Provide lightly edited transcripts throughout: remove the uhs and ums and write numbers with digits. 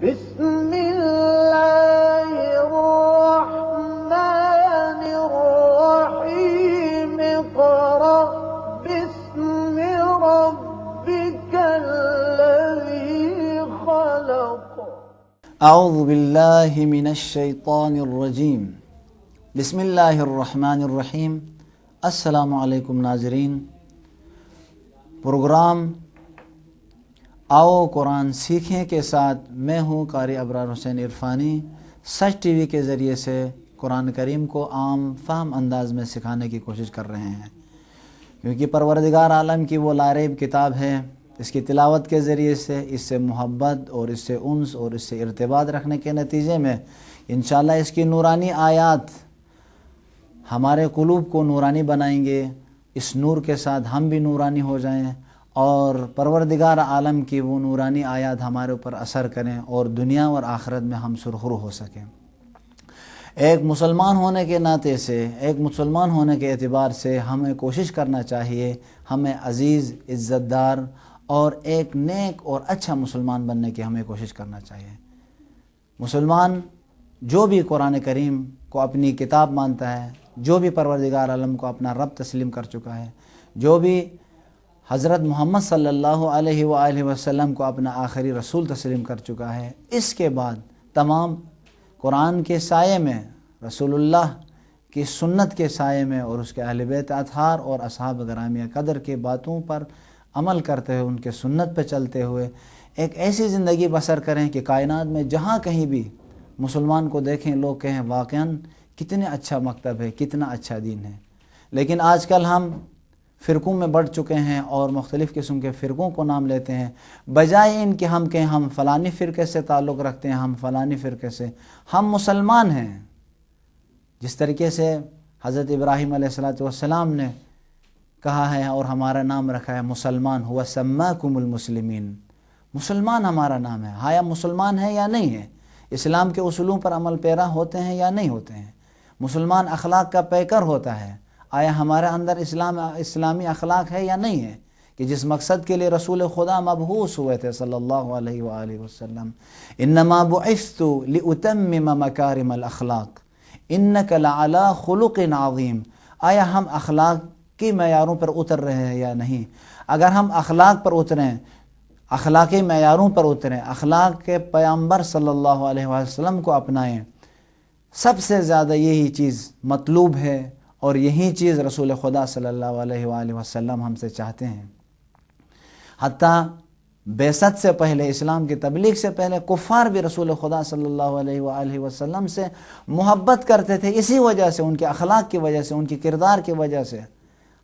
بسم الله الرحمن الرحيم اقرأ باسم ربك الذي خلق. اعوذ باللہ من الشیطان الرجیم. بسم اللہ الرحمن الرحیم. السلام علیکم ناظرین. پروگرام آؤ قرآن سیکھیں کے ساتھ میں ہوں قاری ابرار حسین عرفانی. سچ ٹی وی کے ذریعے سے قرآن کریم کو عام فہم انداز میں سکھانے کی کوشش کر رہے ہیں، کیونکہ پروردگار عالم کی وہ لاریب کتاب ہے. اس کی تلاوت کے ذریعے سے اس سے محبت اور اس سے انس اور اس سے ارتباط رکھنے کے نتیجے میں انشاءاللہ اس کی نورانی آیات ہمارے قلوب کو نورانی بنائیں گے. اس نور کے ساتھ ہم بھی نورانی ہو جائیں اور پروردگار عالم کی وہ نورانی آیات ہمارے اوپر اثر کریں اور دنیا اور آخرت میں ہم سرخرو ہو سکیں. ایک مسلمان ہونے کے ناطے سے، ایک مسلمان ہونے کے اعتبار سے ہمیں کوشش کرنا چاہیے، ہمیں عزیز، عزت دار اور ایک نیک اور اچھا مسلمان بننے کی ہمیں کوشش کرنا چاہیے. مسلمان جو بھی قرآن کریم کو اپنی کتاب مانتا ہے، جو بھی پروردگار عالم کو اپنا رب تسلیم کر چکا ہے، جو بھی حضرت محمد صلی اللہ علیہ وآلہ وسلم کو اپنا آخری رسول تسلیم کر چکا ہے، اس کے بعد تمام قرآن کے سائے میں، رسول اللہ کی سنت کے سائے میں اور اس کے اہل بیت اطہار اور اصحاب گرامی قدر کے باتوں پر عمل کرتے ہوئے، ان کے سنت پہ چلتے ہوئے ایک ایسی زندگی بسر کریں کہ کائنات میں جہاں کہیں بھی مسلمان کو دیکھیں لوگ کہیں واقعاً کتنے اچھا مکتب ہے، کتنا اچھا دین ہے. لیکن آج کل ہم فرقوں میں بڑھ چکے ہیں اور مختلف قسم کے فرقوں کو نام لیتے ہیں، بجائے ان کہ ہم کہیں ہم فلانی فرقے سے تعلق رکھتے ہیں، ہم فلانی فرقے سے. ہم مسلمان ہیں. جس طریقے سے حضرت ابراہیم علیہ السلام نے کہا ہے اور ہمارا نام رکھا ہے مسلمان، ہوا سماکم المسلمین. مسلمان ہمارا نام ہے. ہاں مسلمان ہے یا نہیں ہے؟ اسلام کے اصولوں پر عمل پیرا ہوتے ہیں یا نہیں ہوتے ہیں؟ مسلمان اخلاق کا پیکر ہوتا ہے. آیا ہمارے اندر اسلامی اخلاق ہے یا نہیں ہے کہ جس مقصد کے لیے رسول خدا مبعوث ہوئے تھے صلی اللہ علیہ وآلہ وسلم، انما بعثت لأتمم مکارم الاخلاق انک لعلی خلق عظیم. آیا ہم اخلاق کی معیاروں پر اتر رہے ہیں یا نہیں؟ اگر ہم اخلاق پر اتریں، اخلاقی معیاروں پر اتریں، اخلاق کے پیامبر صلی اللہ علیہ وسلم کو اپنائیں، سب سے زیادہ یہی چیز مطلوب ہے اور یہی چیز رسول خدا صلی اللہ علیہ وآلہ وسلم ہم سے چاہتے ہیں. حتیٰ بعثت سے پہلے، اسلام کی تبلیغ سے پہلے کفار بھی رسول خدا صلی اللہ علیہ وآلہ وسلم سے محبت کرتے تھے، اسی وجہ سے، ان کے اخلاق کی وجہ سے، ان کی کردار کی وجہ سے.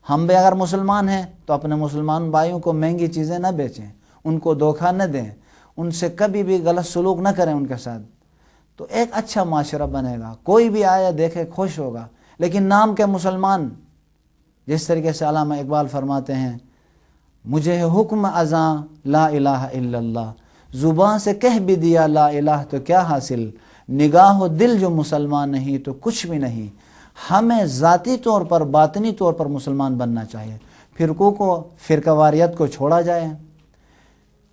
ہم بھی اگر مسلمان ہیں تو اپنے مسلمان بھائیوں کو مہنگی چیزیں نہ بیچیں، ان کو دھوکہ نہ دیں، ان سے کبھی بھی غلط سلوک نہ کریں ان کے ساتھ، تو ایک اچھا معاشرہ بنے گا. کوئی بھی آیا دیکھے خوش ہوگا. لیکن نام کے مسلمان، جس طریقے سے علامہ اقبال فرماتے ہیں، مجھے حکم ازاں لا الہ الا اللہ، زبان سے کہہ بھی دیا لا الہ تو کیا حاصل، نگاہ و دل جو مسلمان نہیں تو کچھ بھی نہیں. ہمیں ذاتی طور پر، باطنی طور پر مسلمان بننا چاہیے. فرقوں کو، فرقہ واریت کو چھوڑا جائے.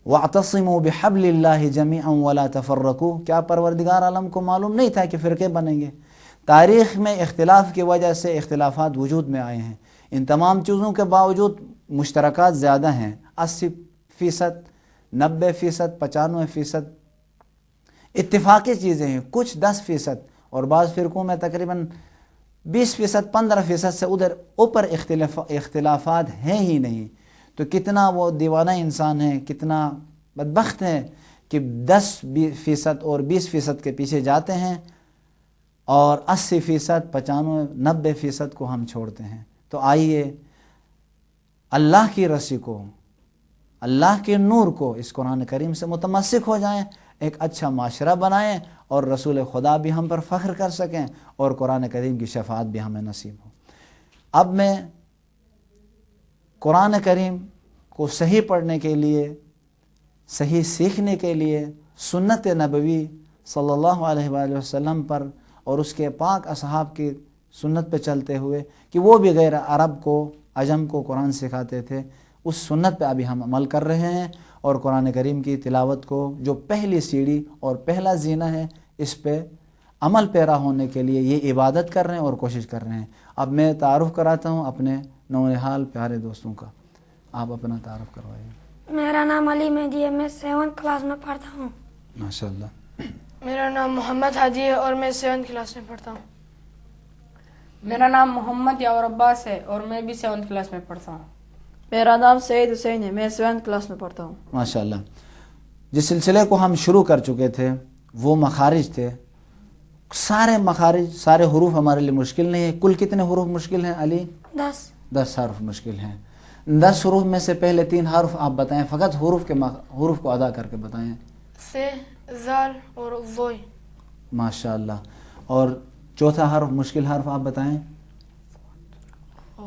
وَاعْتَصِمُوا بِحَبْلِ اللَّهِ جَمِيعًا وَلَا تَفَرَّقُوا. کیا پروردگار عالم کو معلوم نہیں تھا کہ فرقے بنیں گے؟ تاریخ میں اختلاف کی وجہ سے اختلافات وجود میں آئے ہیں. ان تمام چیزوں کے باوجود مشترکات زیادہ ہیں. 80%، 90%، 95% اتفاقی چیزیں ہیں. کچھ 10% اور بعض فرقوں میں تقریباً 20%، 15% سے ادھر اوپر اختلافات ہیں ہی نہیں. تو کتنا وہ دیوانہ انسان ہے، کتنا بدبخت ہے کہ 10% اور 20% کے پیچھے جاتے ہیں اور 80%، 95%، 90% کو ہم چھوڑتے ہیں. تو آئیے اللہ کی رسی کو، اللہ کے نور کو، اس قرآن کریم سے متمسک ہو جائیں، ایک اچھا معاشرہ بنائیں اور رسول خدا بھی ہم پر فخر کر سکیں اور قرآن کریم کی شفاعت بھی ہمیں نصیب ہو. اب میں قرآن کریم کو صحیح پڑھنے کے لیے، صحیح سیکھنے کے لیے سنت نبوی صلی اللہ علیہ وآلہ وسلم پر اور اس کے پاک اصحاب کی سنت پہ چلتے ہوئے کہ وہ بھی غیر عرب کو، عجم کو قرآن سکھاتے تھے، اس سنت پہ ابھی ہم عمل کر رہے ہیں اور قرآن کریم کی تلاوت کو جو پہلی سیڑھی اور پہلا زینہ ہے، اس پہ عمل پیرا ہونے کے لیے یہ عبادت کر رہے ہیں اور کوشش کر رہے ہیں۔ اب میں تعارف کراتا ہوں اپنے نونہال پیارے دوستوں کا، آپ اپنا تعارف کروائیے۔ میرا نام علی مہدی ہے، میں 7 کلاس میں پڑھتا ہوں۔ ماشاءاللہ۔ میرا نام محمد حاجی ہے اور میں 7 کلاس میں پڑھتا ہوں۔ میرا نام محمد یاور عباس ہے اور میں بھی 7 کلاس میں پڑھتا ہوں۔ میرا نام سعید حسین ہے، میں 7 کلاس میں پڑھتا ہوں۔ ماشاءاللہ۔ جس سلسلے کو ہم شروع کر چکے تھے وہ مخارج تھے۔ سارے مخارج، سارے حروف ہمارے لیے مشکل نہیں ہے۔ کل کتنے حروف مشکل ہیں علی؟ 10 حرف مشکل ہیں۔ 10 حروف میں سے پہلے 3 حرف آپ بتائیں، فقط حروف کو ادا کر کے بتائیں۔ سے، زال اور ووئی۔ ماشاءاللہ۔ اور چوتھا حرف، مشکل حرف آپ بتائیں۔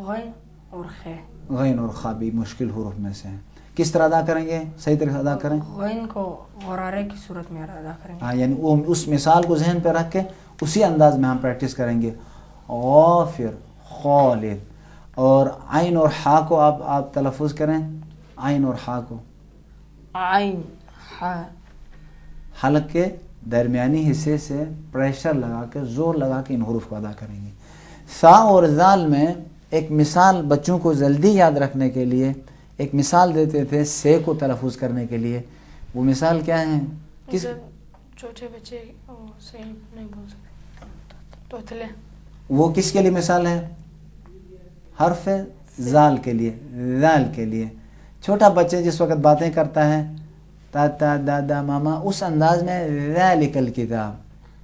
غین اور خے۔ غین اور خا بھی مشکل حروف میں سے ہیں۔ کس طرح ادا کریں گے؟ صحیح طریقے سے ادا کریں۔ غین کو غرارے کی صورت میں ادا کریں گے۔ ہاں، یعنی وہ اس مثال کو ذہن پہ رکھ کے اسی انداز میں ہم پریکٹس کریں گے۔ غافر، خالد۔ اور عین اور حا کو آپ تلفظ کریں، عین اور حا کو۔ عین، حا۔ حلق کے درمیانی حصے سے پریشر لگا کے، زور لگا کے ان حروف کو ادا کریں گے۔ سا اور ذال میں ایک مثال بچوں کو جلدی یاد رکھنے کے لیے ایک مثال دیتے تھے سے کو تلفظ کرنے کے لیے۔ وہ مثال کیا ہے؟ کس چھوٹے بچے صحیح نہیں بول سکتے، توتلے۔ وہ کس کے لیے مثال ہے؟ حرف زال کے لیے، ذال کے لیے۔ چھوٹا بچے جس وقت باتیں کرتا ہے، تا تا دادا ماما، اس انداز میں ذالک الکتاب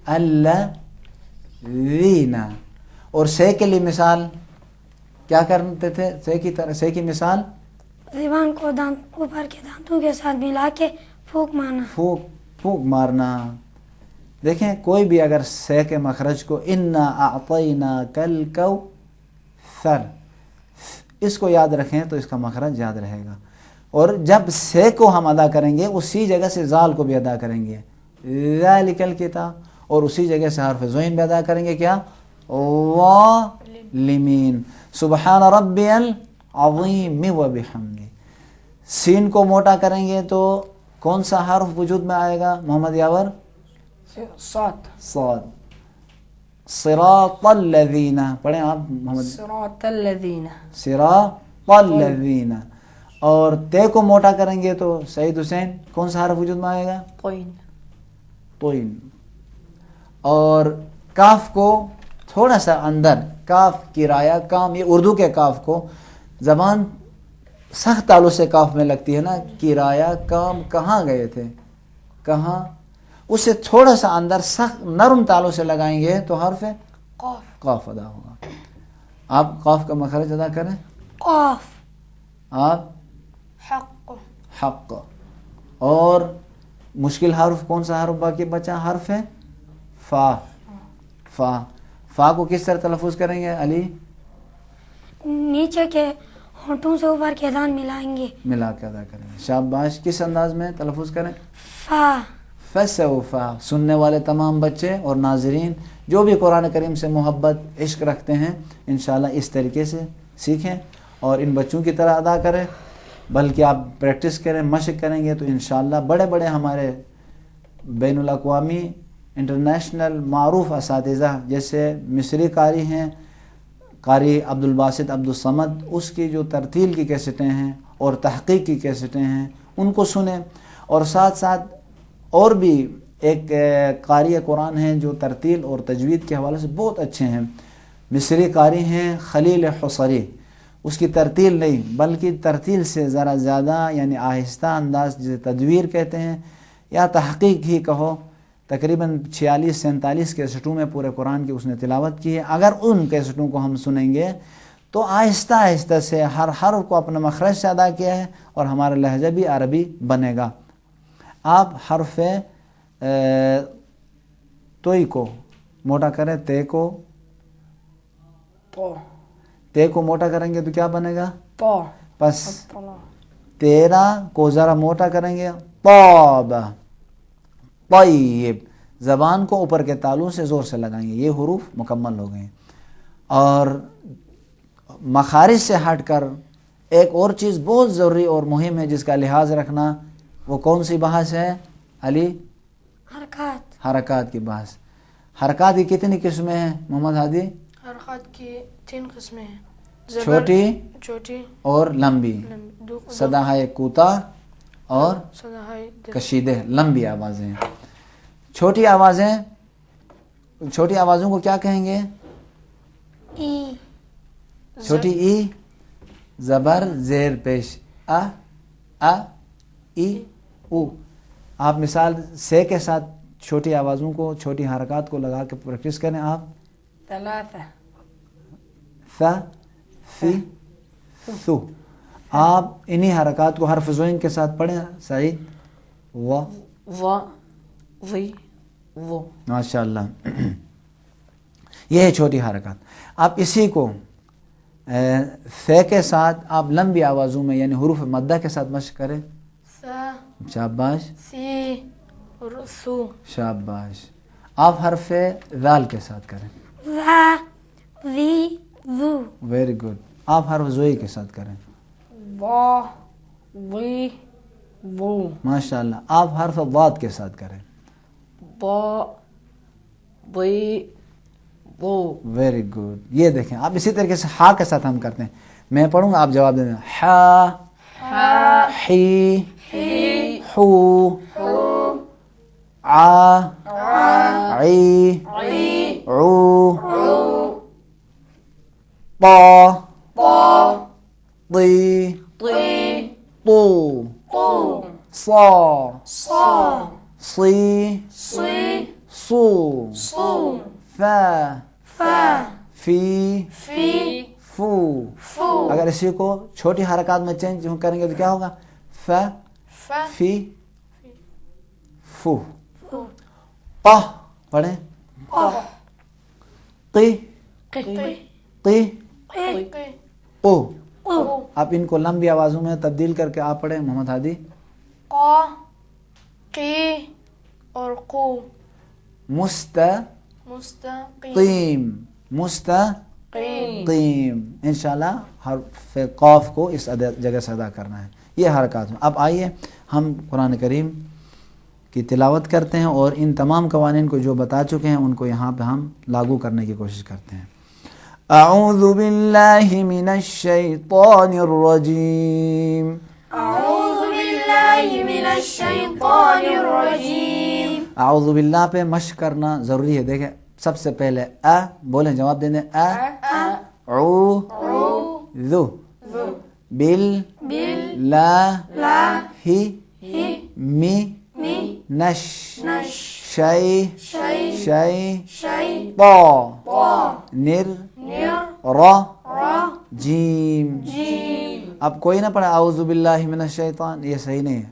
الذین۔ اور سے کے لیے مثال کیا کرتے تھے؟ سے کی مثال زبان کو اوپر کے دانتوں کے ساتھ ملا کے پھونک مارنا۔ پھونک مارنا۔ دیکھیں کوئی بھی اگر سے کے مخرج کو انا اعطیناک الکوثر، اس کو یاد رکھیں تو اس کا مخرج یاد رہے گا۔ اور جب سے کو ہم ادا کریں گے اسی جگہ سے زال کو بھی ادا کریں گے، ذالک الکتاب، اور اسی جگہ سے حرف زوین بھی ادا کریں گے، کیا؟ ظالمین۔ سبحان ربی العظیم و بحمدہ۔ سین کو موٹا کریں گے تو کون سا حرف وجود میں آئے گا محمد یاور؟ صاد۔ صاد۔ صراط الذین، پڑھیں آپ محمد۔ صراط الذین۔ صراط الذین۔ اور تے کو موٹا کریں گے تو سعید حسین کون سا حرف وجود میں آئے گا؟ طین۔ طین۔ اور کاف کو تھوڑا سا اندر، کاف کرایہ کام، یہ اردو کے کاف کو زبان سخت تالوں سے کاف میں لگتی ہے نا، کرایہ کام کہاں گئے تھے، کہاں، اسے تھوڑا سا اندر سخت نرم تالوں سے لگائیں گے تو حرف قاف ادا ہوگا۔ آپ قاف کا مخرج ادا کریں۔ قاف۔ آپ حق۔ حق۔ اور مشکل حرف کون سا حرف باقی بچا؟ حرف ہے فا۔ فا۔ فا کو کس طرح تلفظ کریں گے علی؟ نیچے کے ہونٹوں سے اوپر کے دان ملائیں گے، ملا کے ادا کریں گے۔ شاباش۔ کس انداز میں تلفظ کریں؟ فا۔ فسوفا۔ سننے والے تمام بچے اور ناظرین جو بھی قرآن کریم سے محبت عشق رکھتے ہیں انشاءاللہ اس طریقے سے سیکھیں اور ان بچوں کی طرح ادا کریں، بلکہ آپ پریکٹس کریں، مشق کریں گے تو انشاءاللہ بڑے بڑے ہمارے بین الاقوامی انٹرنیشنل معروف اساتذہ جیسے مصری قاری ہیں، قاری عبدالباسط عبدالصمد، اس کی جو ترتیل کی کیسٹیں ہیں اور تحقیق کی کیسٹیں ہیں ان کو سنیں، اور ساتھ ساتھ اور بھی ایک قاری قرآن ہیں جو ترتیل اور تجوید کے حوالے سے بہت اچھے ہیں، مصری قاری ہیں خلیل حصری، اس کی ترتیل نہیں بلکہ ترتیل سے ذرا زیادہ یعنی آہستہ انداز جسے تدویر کہتے ہیں یا تحقیق ہی کہو، تقریباً 46-47 کیسٹوں میں پورے قرآن کی اس نے تلاوت کی ہے۔ اگر ان کیسٹوں کو ہم سنیں گے تو آہستہ آہستہ سے ہر حرف کو اپنے مخرج سے ادا کیا ہے اور ہمارا لہجہ بھی عربی بنے گا۔ آپ حرف توئی کو موٹا کریں، تے کو، تے کو موٹا کریں گے تو کیا بنے گا؟ پس تیرا کو ذرا موٹا کریں گے، طاب۔ طیب۔ زبان کو اوپر کے تالوں سے زور سے لگائیں گے، یہ حروف مکمل ہو گئے۔ اور مخارج سے ہٹ کر ایک اور چیز بہت ضروری اور مہم ہے جس کا لحاظ رکھنا، وہ کون سی بحث ہے علی؟ حرکات. حرکات کی بحث. حرکات کی کتنی قسمیں ہیں محمد ہادی؟ حرکات کی 3 قسمیں ہیں. چھوٹی اور لمبی. صداہائے کوتاہ اور کشیدہ لمبی آوازیں. چھوٹی آوازیں، چھوٹی آوازوں کو کیا کہیں گے؟ ای. چھوٹی ای زبر زیر پیش ا ای او. آپ مثال سے کے ساتھ چھوٹی آوازوں کو، چھوٹی حرکات کو لگا کے پریکٹس کریں. آپ ثلاثة. ث فی ثو. آپ انہی حرکات کو حرف زوین کے ساتھ پڑھیں. سعید و وی وہ. ماشاء اللہ. یہ ہے چھوٹی حرکات. آپ اسی کو فے کے ساتھ آپ لمبی آوازوں میں یعنی حروف مدہ کے ساتھ مشق کریں. سا شاباش سی اور سو. شاباش. آپ حرف ذال کے ساتھ کریں. وا وی وو. Very good. آپ حرف زوئی کے ساتھ کریں. وا وی وو. ماشاء اللہ. آپ حرف ضاد کے ساتھ کریں. با وی وہ. Very good. یہ دیکھیں آپ اسی طریقے سے ہا کے ساتھ ہم کرتے ہیں. میں پڑھوں گا آپ جواب دیں. ہا حی حو عا عی عو طا طی طو صا صی صو فا فی فو. اگر اسی کو چھوٹی حرکات میں چینج کریں گے تو کیا ہوگا؟ ف فی فو. قہ پڑھیں. قی قی قو. آپ ان کو لمبی آوازوں میں تبدیل کر کے آپ پڑھیں محمد ہادی. قا قی اور قو. مستقیم مستقیم. انشاءاللہ حرف قاف کو اس جگہ سے ادا کرنا ہے. یہ حرکات. اب آئیے ہم قرآن کریم کی تلاوت کرتے ہیں اور ان تمام قوانین کو جو بتا چکے ہیں ان کو یہاں پہ ہم لاگو کرنے کی کوشش کرتے ہیں. اعوذ باللہ من الشیطان الرجیم. اعوذ باللہ من الشیطان الرجیم. اعوذ باللہ پہ مشق کرنا ضروری ہے. دیکھیں سب سے پہلے بولیں، جواب دیں. ذو بل لا ہی می نش شی طا نر را جیم. اب کوئی نہ پڑھے اعوذ باللہ من الشیطان، یہ صحیح نہیں ہے.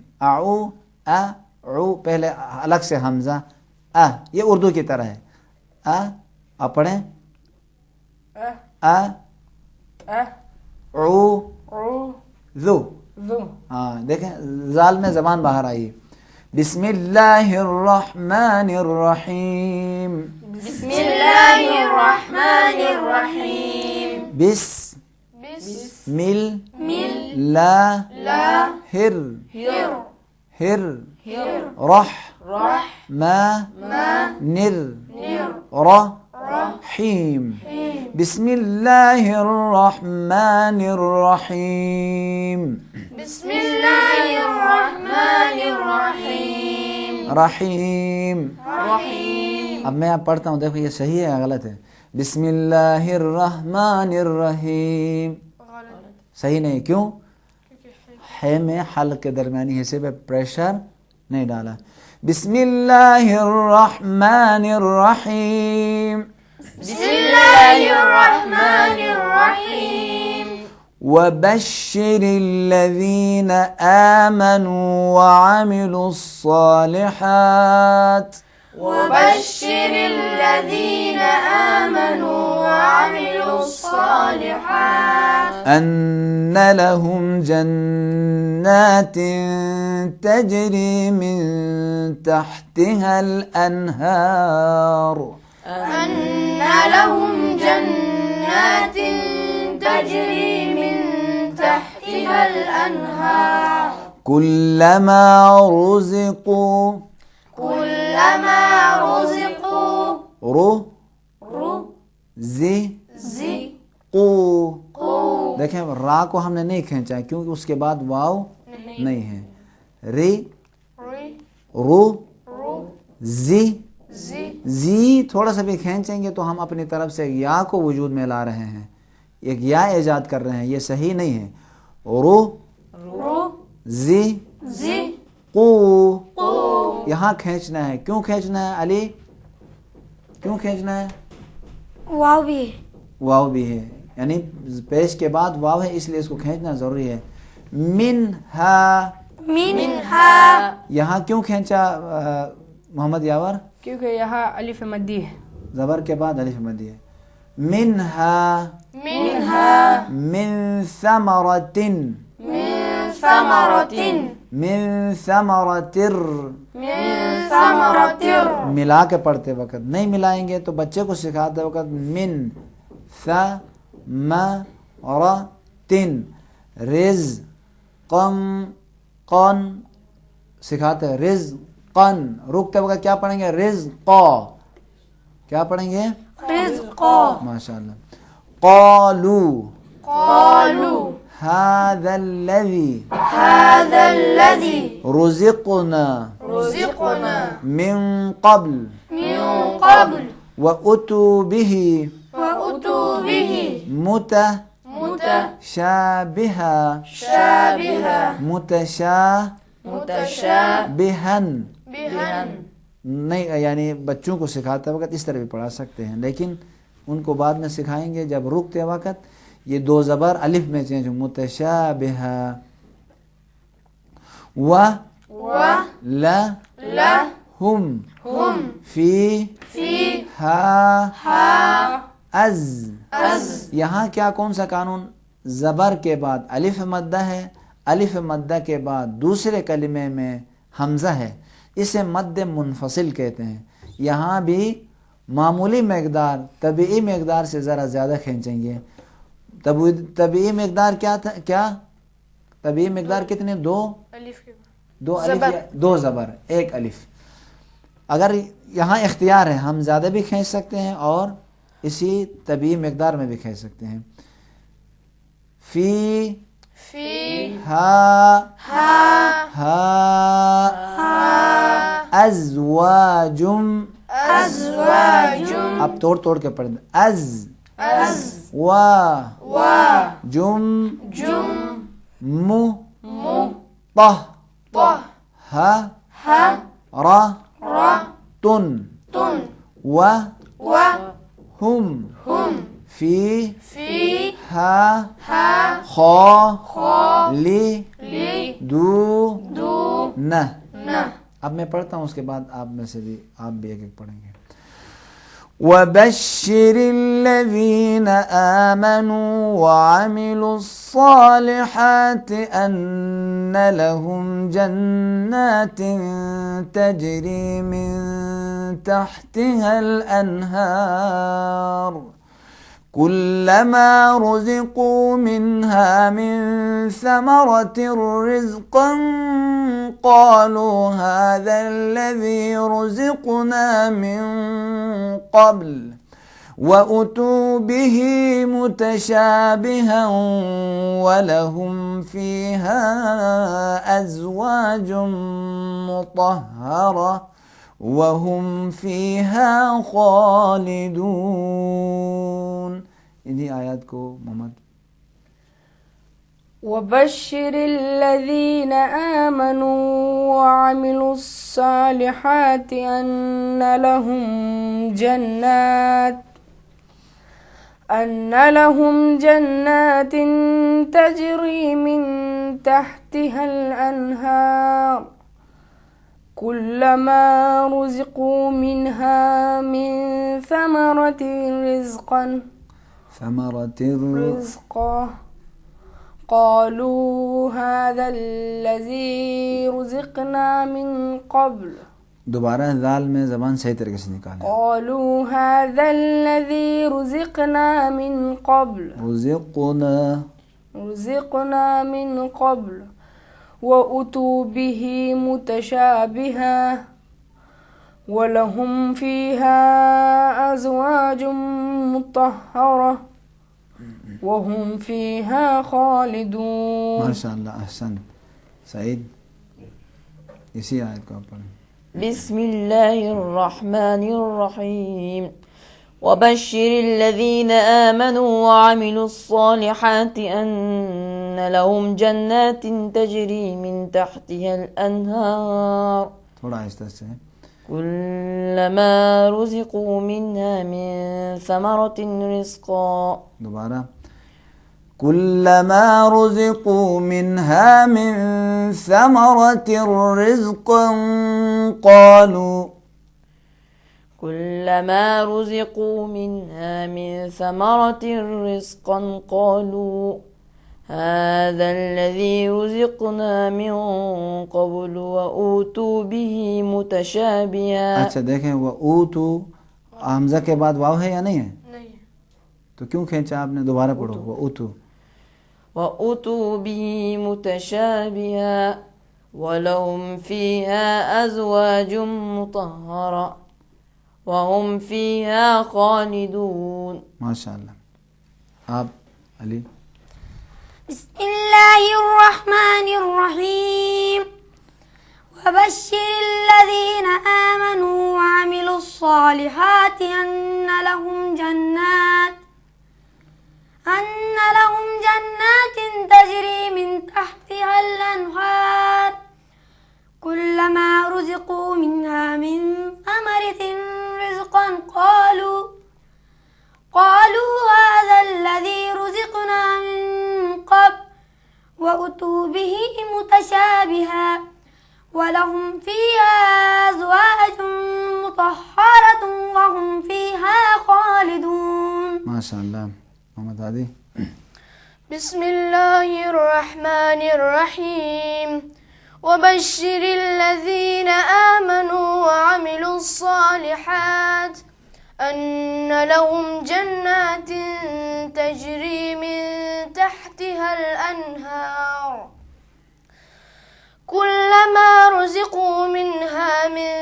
او پہلے الگ سے حمزہ یہ اردو کی طرح ہے. آپ پڑھیں ذو. ہاں دیکھیں زال میں زبان باہر آئی. بسم اللہ الرحمن الرحیم. بسم اللہ الرحمن الرحیم. بسم اللہ ہر رحیم. بسم اللہ الرحمن الرحیم. بسم اللہ الرحمن الرحیم. رحیم. اب میں آپ پڑھتا ہوں، دیکھو یہ صحیح ہے یا غلط ہے؟ بسم اللہ الرحمن الرحیم. صحیح نہیں. کیوں؟ ہے میں حلق کے درمیانی حصے پہ پریشر نہیں ڈالا. بسم اللہ الرحمن الرحیم. بسم اللہ الرحمن الرحیم. وبشر الذین آمنوا وعملوا الصالحات. وبشر الذین آمنوا وعملوا الصالحات. أن لهم جنات تجري من تحتها الأنهار. أن لهم جنات تجري من تحتها الأنهار. كلما رزقوا كلما رزقوا رزقوا دیکھیں را کو ہم نے نہیں کھینچا ہے کیونکہ اس کے بعد واو نہیں ہے. رو زی تھوڑا سا بھی کھینچیں گے تو ہم اپنی طرف سے یا کو وجود میں لا رہے ہیں, ایک یا ایجاد کر رہے ہیں, یہ صحیح نہیں ہے. رو زی قو یہاں کھینچنا ہے. کیوں کھینچنا ہے علی, کیوں کھینچنا ہے؟ واو بھی ہے. واو بھی ہے یعنی پیش کے بعد واو ہے اس لیے اس کو کھینچنا ضروری ہے. منہا یہاں کیوں کھینچا محمد یاور؟ کیونکہ یہاں الف مدی ہے, زبر کے بعد الف مدی ہے. منہا من ثمرتن من ثمرتر ملا کے پڑھتے وقت نہیں ملائیں گے تو بچے کو سکھاتے وقت من ثمرتن رزقن قن سکھاتے ہیں. رزقن رکتے وقت کیا پڑھیں گے؟ رزقا. کیا پڑھیں گے؟ رزقا. ماشاء اللہ. قالوا هذا الذي رزقنا من قبل وأتوا به متشابها نہیں, یعنی بچوں کو سکھاتے وقت اس طرح بھی پڑھا سکتے ہیں لیکن ان کو بعد میں سکھائیں گے جب رکتے وقت یہ دو زبر الف میں چینج ہو. متشابہا و لہم فیہا از. یہاں کیا کون سا قانون؟ زبر کے بعد الف مدہ ہے, الف مدہ کے بعد دوسرے کلمے میں حمزہ ہے, اسے مد منفصل کہتے ہیں. یہاں بھی معمولی مقدار طبیعی مقدار سے ذرا زیادہ کھینچیں گے. طبیعی مقدار کیا طبیعی مقدار کتنے؟ دو زبر ایک الف. اگر یہاں اختیار ہے ہم زیادہ بھی کھینچ سکتے ہیں اور اسی طبیعی مقدار میں بھی کھینچ سکتے ہیں. فی ہا ازواجم. اب توڑ کے پڑھ دیں. از و جم تن و ہم فیہا خالدون. اب میں پڑھتا ہوں اس کے بعد آپ میں سے بھی آپ بھی ایک ایک پڑھیں گے. وَبَشِّرِ الَّذِينَ آمَنُوا وَعَمِلُوا الصَّالِحَاتِ أَنَّ لَهُمْ جَنَّاتٍ تَجْرِي مِن تَحْتِهَا الْأَنْهَارُ كُلَّمَا رُزِقُوا مِنْهَا مِن ثَمَرَةٍ رِزْقًا قالوا هذا الذي رزقنا من قبل وأتوا به متشابها ولهم فيها أزواج مطهرة وهم فيها خالدون. انہی آیات کو محمد. وبشر الذين آمنوا وعملوا الصالحات أن لهم جنات تجري من تحتها الأنهار كلما رزقوا منها من ثمرة رزقا قالوا هذا الذي رزقنا من قبل. دوبارہ ذال میں زبان صحیح طریقے سے نکالیں. قالوا هذا الذي رزقنا من قبل رزقنا من قبل وأتوا به متشابها ولهم فيها أزواج مطهرة وهم فيها خالدون. ماشاء اللہ، احسن. سعید اسی آیت کو آپ پڑھیں. بسم الله الرحمن الرحيم وبشر الذين آمنوا وعملوا الصالحات أن لهم جنات تجري من تحتها الأنهار تھوڑا آہستہ سے. كلما رزقوا منها من ثمرة رزقا. دوبارہ. كلما رزقوا منها من ثمرة رزقا قالوا كلما رزقوا منها من ثمرة رزقا قالوا هذا الذي رزقنا من قبل وأوتوا به متشابها. اچھا دیکھیں، وہ اوتو حمزہ کے بعد واو ہے یا نہیں ہے؟ نہیں. تو کیوں کھینچا آپ نے؟ دوبارہ پڑھو. وہ اوتو. وأتوا به متشابها ولهم فيها أزواج مطهرة وهم فيها خالدون. ماشاء اللہ. آپ علی. بسم الله الرحمن الرحيم وبشر الذين آمنوا وعملوا الصالحات أن لهم جنات تجري من تحتها الأنهار كلما رزقوا منها من ثمرة رزقا قالوا هذا الذي رزقنا من قبل وأتوا به متشابها ولهم فيها أزواج مطهرة وهم فيها خالدون. ماشاء اللہ. محمد عادی. بسم الله الرحمن الرحيم وبشر الذين آمنوا وعملوا الصالحات أن لهم جنات تجري من تحتها الأنهار كلما رزقوا منها من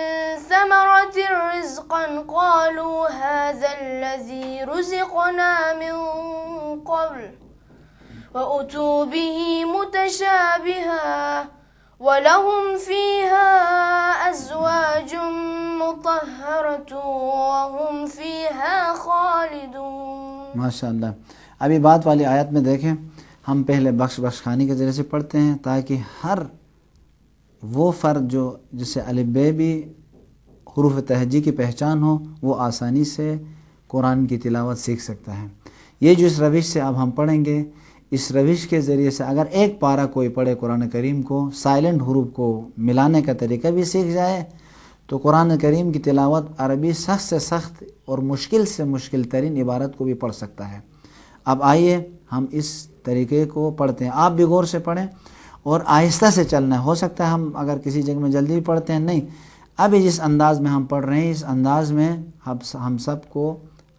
ثمرة رزقا قالوا هذا الذي رزقنا من قبل وأتوا به متشابها ولهم فيها أزواج مطهرة وهم فيها خالدون. ماشاء اللہ. ابھی بات والی آیت میں دیکھیں، ہم پہلے بخش خانی کے ذریعے سے پڑھتے ہیں تاکہ ہر وہ فرد جو جسے الف بے بھی حروف تہجی کی پہچان ہو وہ آسانی سے قرآن کی تلاوت سیکھ سکتا ہے. یہ جو اس روش سے اب ہم پڑھیں گے، اس روش کے ذریعے سے اگر ایک پارہ کوئی پڑھے قرآن کریم کو، سائلنٹ حروف کو ملانے کا طریقہ بھی سیکھ جائے تو قرآن کریم کی تلاوت عربی سخت سے سخت اور مشکل سے مشکل ترین عبارت کو بھی پڑھ سکتا ہے. اب آئیے ہم اس طریقے کو پڑھتے ہیں. آپ بھی غور سے پڑھیں اور آہستہ سے چلنا ہے. ہو سکتا ہے ہم اگر کسی جگہ میں جلدی پڑھتے ہیں، نہیں، ابھی جس انداز میں ہم پڑھ رہے ہیں اس انداز میں ہم سب کو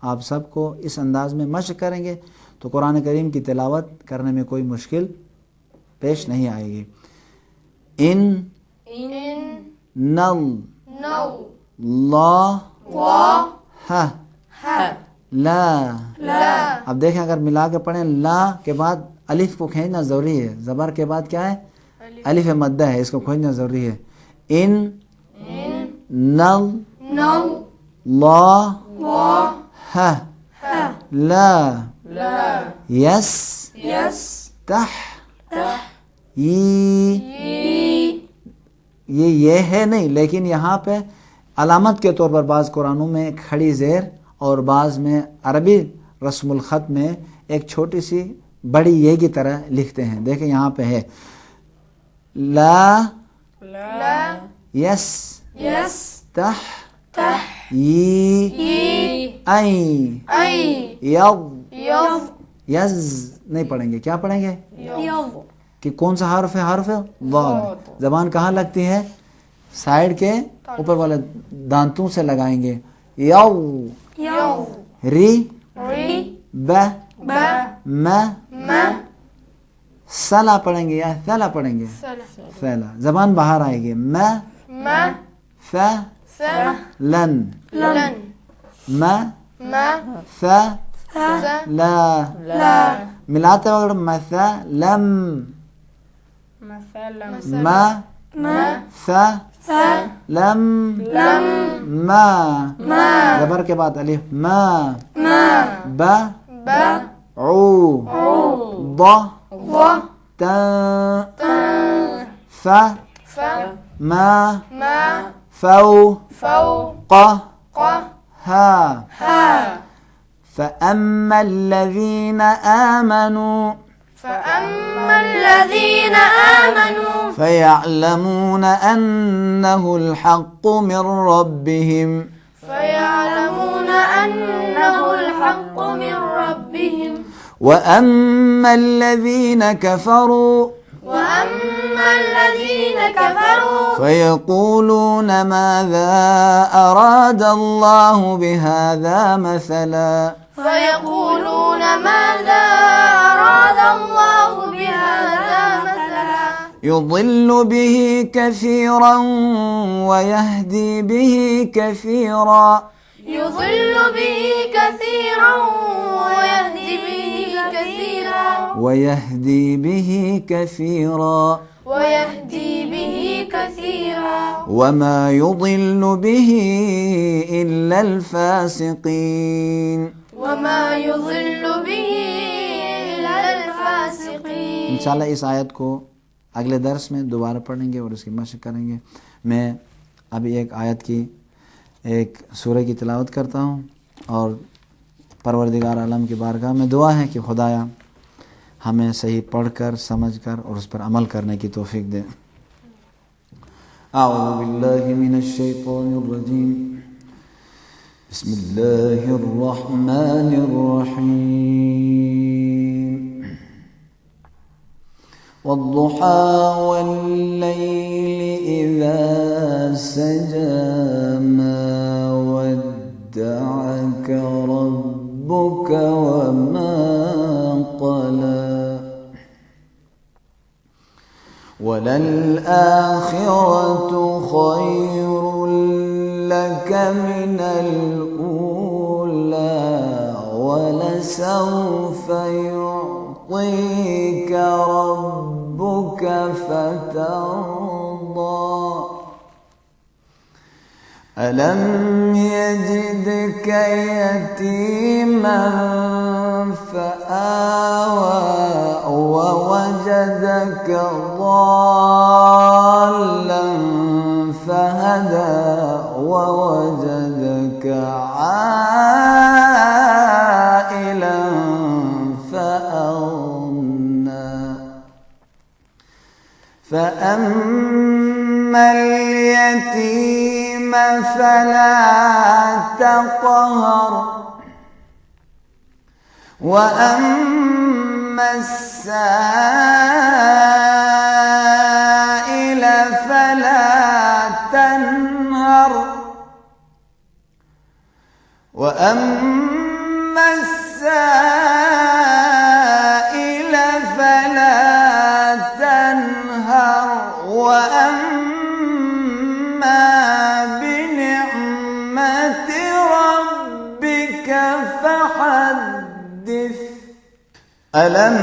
آپ سب کو اس انداز میں مشق کریں گے تو قرآن کریم کی تلاوت کرنے میں کوئی مشکل پیش نہیں آئے گی. ان نل لا لا. اب دیکھیں اگر ملا کے پڑھیں، لا کے بعد الف کو کھینچنا ضروری ہے. زبر کے بعد کیا ہے؟ الف مدہ ہے، اس کو کھینچنا ضروری ہے. ان نل لا لا یس تح یہ ہے نہیں، لیکن یہاں پہ علامت کے طور پر بعض قرآنوں میں کھڑی زیر اور بعض میں عربی رسم الخط میں ایک چھوٹی سی بڑی یہ کی طرح لکھتے ہیں. دیکھیں یہاں پہ ہے لا یس تح یز نہیں پڑھیں گے. کیا پڑھیں گے؟ کہ کون سا حرف ہے؟ حرف ضاد. زبان کہاں لگتی ہے؟ سائیڈ کے اوپر والے دانتوں سے لگائیں گے. یو ری ب م سلا پڑھیں گے یا ثلا پڑھیں گے؟ ثلا. زبان باہر آئے گی. مثلا مثلا ملاتے وقت مثلا مثلا ما زبر کے بعد الف ما عو تا ما فوق ها. فأما الذين آمنوا فيعلمون أنه الحق من ربهم وأما الذين كفروا فيقولون ماذا أراد الله بهذا مثلا يضل به كثيرا ويهدي به كثيرا وما يضل به إلا الفاسقين. انشاءاللہ اس آیت کو اگلے درس میں دوبارہ پڑھیں گے اور اس کی مشق کریں گے. میں ابھی ایک آیت کی ایک سورہ کی تلاوت کرتا ہوں اور پروردگار عالم کی بارگاہ میں دعا ہے کہ خدایا ہمیں صحیح پڑھ کر سمجھ کر اور اس پر عمل کرنے کی توفیق دے. اعوذ باللہ من الشیطان الرجیم. بسم اللہ الرحمن الرحیم. والضحى والليل إذا سجى ما ودعك ربك وما قلى وللآخرة خير لك من الأولى ولسوف يعطيك ربك فترضى ألم يجدك يتيما فآوى ووجدك ضالا فهدى ووجدك عائلا فأغنى فأما اليتيم فلا تقهر وأما السائل فلا تنهر وأما السائل فلا تنهر وأما بنعمة ربك فحدث ألم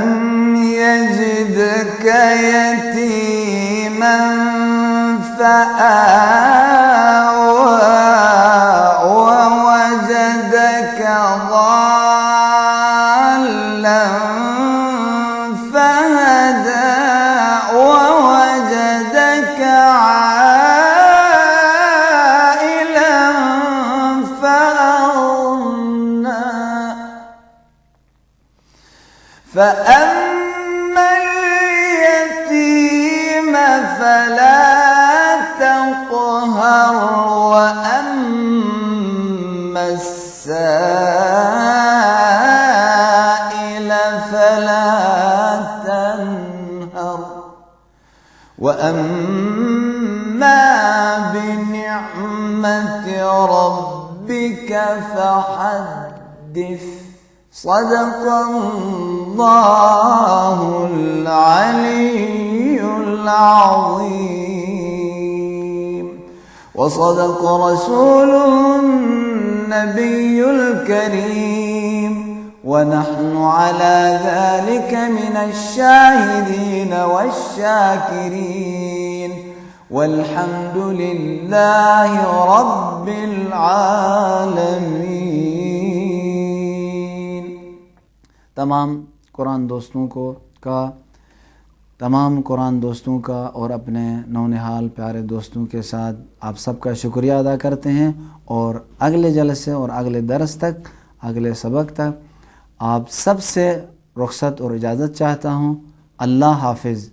يجدك يتيما فآوى ووجدك ضالا فهدى ووجدك عائلا فأغنى فأما اليتيم فلا تقهر وأما السائل فلا تنهر وأما بنعمة ربك فحدث. صدق اللہ العلی العظیم وصدق رسوله النبي الكريم ونحن على ذلك من الشاهدين والشاكرين والحمد لله رب العالمين. تمام قرآن دوستوں کا اور اپنے نونہال پیارے دوستوں کے ساتھ آپ سب کا شکریہ ادا کرتے ہیں، اور اگلے جلسے اور اگلے درس تک، اگلے سبق تک آپ سب سے رخصت اور اجازت چاہتا ہوں. اللہ حافظ.